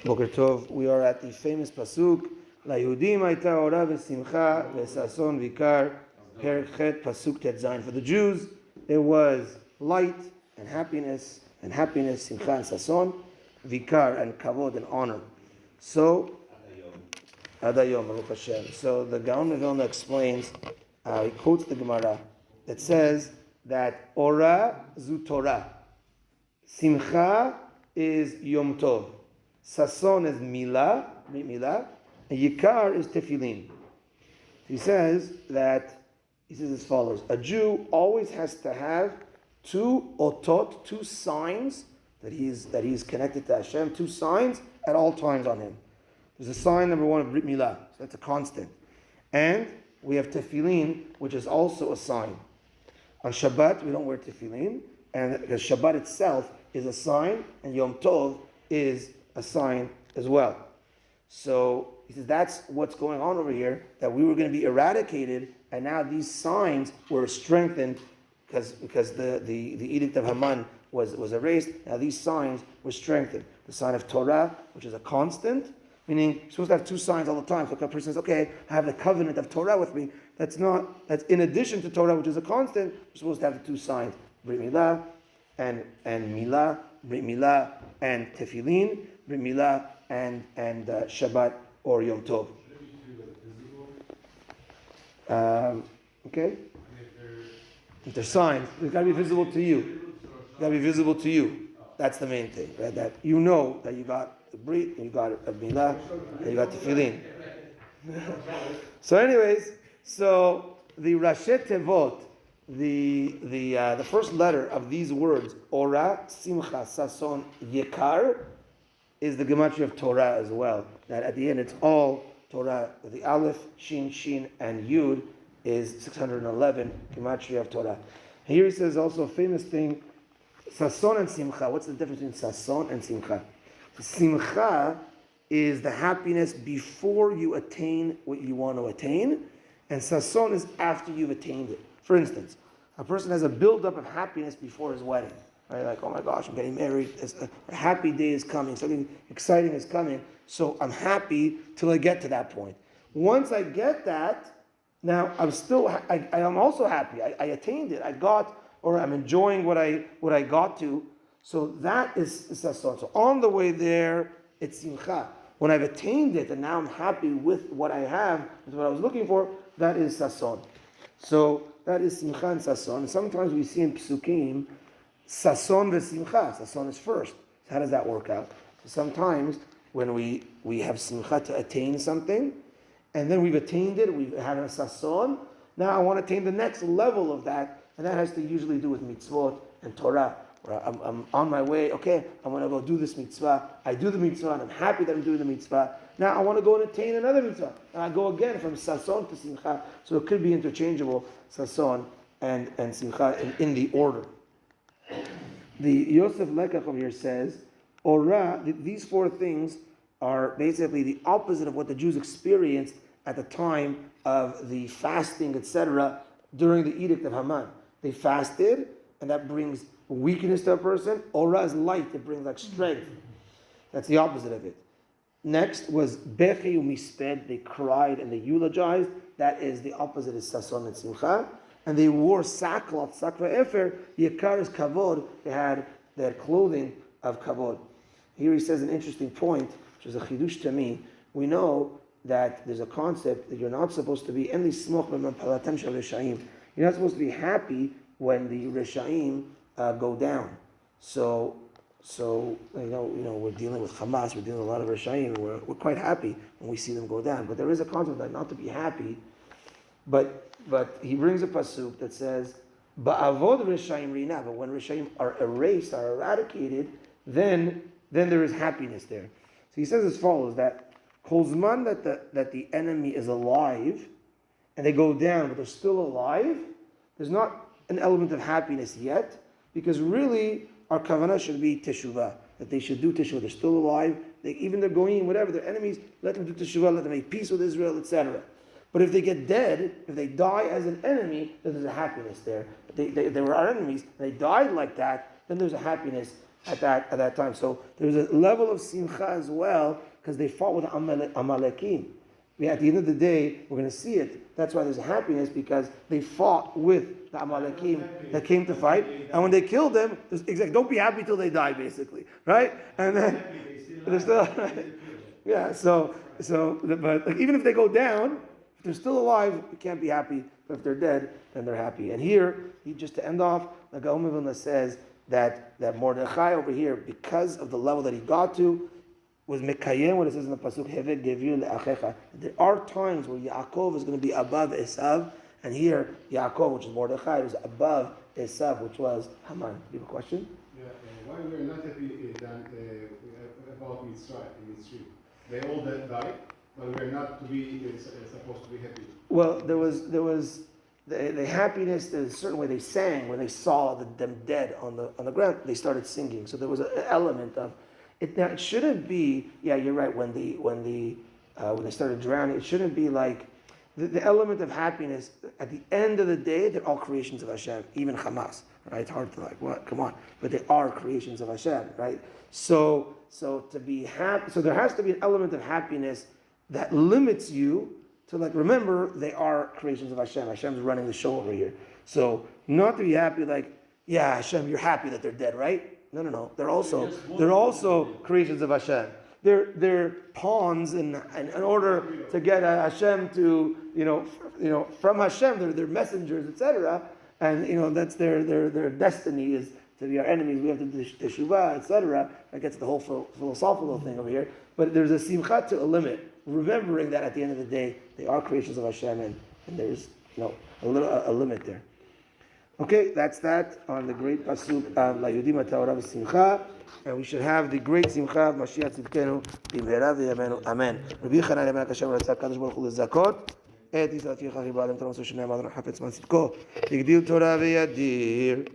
Boker Tov, we are at the famous Pasuk, La Yehudim Hayta Ora V'Simcha V'Sason Vikar, Perek Chet, Pasuk Tet Zayin. For the Jews, there was light and happiness, Simcha and Sason, Vikar and Kavod and honor. So, Adayom, Baruch Hashem. So the Gaon of Vilna explains, he quotes the Gemara that says that Ora zu Torah, Simcha is Yom Tov, Sason is Milah, and Yikar is Tefillin. He says as follows: a Jew always has to have two otot, two signs that he's connected to Hashem, two signs at all times on him. There's a sign number one of Brit Milah, so that's a constant. And we have Tefillin, which is also a sign. On Shabbat, we don't wear Tefillin, and because Shabbat itself is a sign, and Yom Tov is a sign as well. So he says that's what's going on over here, that we were going to be eradicated, and now these signs were strengthened because the edict of Haman was erased. Now these signs were strengthened. The sign of Torah, which is a constant, meaning you're supposed to have two signs all the time. So a person says, okay, I have the covenant of Torah with me. That's in addition to Torah, which is a constant, you're supposed to have the two signs, Brit Milah and Milah, Brit Milah and Tefillin, Brit Milah and Shabbat or Yom Tov. Okay? If they're signs, it's got to be visible to you. It's got to be visible to you. That's the main thing, right? That you know that you got the Brit, you got a Milah, and you got the Tefillin. So anyways, the Rashet Tevot, the first letter of these words, Ora, Simcha, Sason, Yekar, is the gematria of Torah as well. That at the end it's all Torah. The Aleph, Shin, and Yud is 611 gematria of Torah. Here he says also a famous thing, Sason and Simcha. What's the difference between Sason and Simcha? Simcha is the happiness before you attain what you want to attain, and Sason is after you've attained it. For instance, a person has a build-up of happiness before his wedding. Right? Like, oh my gosh, I'm getting married. A happy day is coming. Something exciting is coming. So I'm happy till I get to that point. Once I get that, now I'm also happy. I attained it. I'm enjoying what I got to. So that is Sason. So on the way there, it's Simcha. When I've attained it and now I'm happy with what I have, with what I was looking for, that is Sason. So that is Simcha and Sason. And sometimes we see in Psukim, Sason v'Simcha. Sason is first. So how does that work out? So sometimes when we have Simcha to attain something, and then we've attained it, we've had a Sason, now I want to attain the next level of that, and that has to usually do with mitzvot and Torah. I'm on my way, okay, I want to go do this mitzvah. I do the mitzvah, and I'm happy that I'm doing the mitzvah. Now I want to go and attain another mitzvah. And I go again from Sason to Simcha. So it could be interchangeable, Sason and Simcha in the order. The Yosef Lekach over here says, Ora, these four things are basically the opposite of what the Jews experienced at the time of the fasting, etc., during the edict of Haman. They fasted, and that brings weakness to a person. Ora is light, it brings like strength. That's the opposite of it. Next was Bechi u'misped, they cried and they eulogized. That is the opposite, is Sason and Simcha. And they wore sackcloth, sakva efer, Yekar is kavod, they had clothing of kavod. Here he says an interesting point, which is a chidush to me. We know that there's a concept that you're not supposed to be You're not supposed to be happy when the Reshaim go down. So you know we're dealing with Hamas, we're dealing with a lot of Reshaim, we're quite happy when we see them go down. But there is a concept that not to be happy. But he brings a pasuk that says, Ba'avod Reshaim rina, but when Reshaim are erased, are eradicated, then there is happiness there. So he says as follows, that Kolzman that the enemy is alive, and they go down, but they're still alive, there's not an element of happiness yet, because really our kavanah should be teshuvah, that they should do teshuvah. They're still alive, even they're going, whatever, they're enemies, let them do teshuvah, let them make peace with Israel, etc. But if they get dead, if they die as an enemy, then there's a happiness there. They were our enemies, and they died like that, then there's a happiness at that time. So there's a level of simcha as well because they fought with Amalekim. At the end of the day, we're going to see it. That's why there's happiness because they fought with the Amalekim that came to fight, and when they killed them, don't be happy till they die, basically, right? And then they're still, yeah. So, but like, even if they go down, if they're still alive, you can't be happy. But if they're dead, then they're happy. And here, just to end off, the Gaon Vilna says that Mordechai over here, because of the level that he got to, was mekayem what it says in the pasuk Heved Gevir le'achecha. There are times where Yaakov is going to be above Esav, and here Yaakov, which is Mordechai, is above Esav, which was Haman. Do you have a question? Yeah. Why we're not happy about Mitzrayim? They all died, but we're not to be supposed to be happy. Well, there was the happiness. There's a certain way they sang when they saw them dead on the ground. They started singing. So there was an element of. Now it shouldn't be. Yeah, you're right. When they started drowning, it shouldn't be like the element of happiness. At the end of the day, they're all creations of Hashem. Even Hamas, right? It's hard to like what? Come on, but they are creations of Hashem, right? So to be happy, so there has to be an element of happiness that limits you to like remember they are creations of Hashem. Hashem's running the show over here. So not to be happy like yeah, Hashem, you're happy that they're dead, right? No. They're also creations of Hashem. They're pawns in order to get Hashem to from Hashem. They're messengers, etc. And that's their destiny is to be our enemies. We have to do teshuvah, etc. That gets the whole philosophical thing over here. But there's a simcha to a limit, remembering that at the end of the day they are creations of Hashem, and there's a limit there. Okay, that's that on the great pasuk of La Yudim HaTorah V'Simcha, and we should have the great simcha of Mashiach Tzidkenu B'mehera v'yameinu. Amen. Rabbi Yochanan Leman Hashem Ratzah Kadosh Baruch Hu Lezakot et Yisrael Tircha Chibra Adam Torah Moshe Shnei Amadon Hafetz Man Tzidko Yigdil Torah v'Yadir.